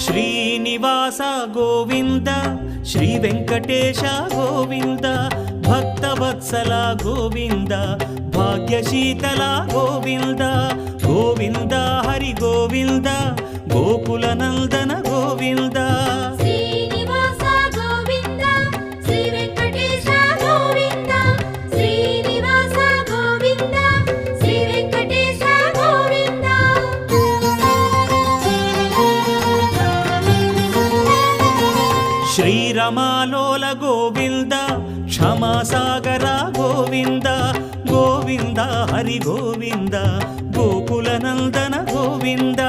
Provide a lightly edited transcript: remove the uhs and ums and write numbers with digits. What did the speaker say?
Srinivasa Govinda Shri Venkatesha Govinda Bhaktavatsala Govinda భాగ్యశీతల Govinda Govinda Hari Govinda Gokula Nandana Govinda Srinivasa Govinda Shri Venkatesha Govinda Srinivasa Govinda Shri Venkatesha Govinda శ్రీరమాలోల Govinda క్షమాసాగర Govinda Govinda Hari Govinda Gokula Nandana Govinda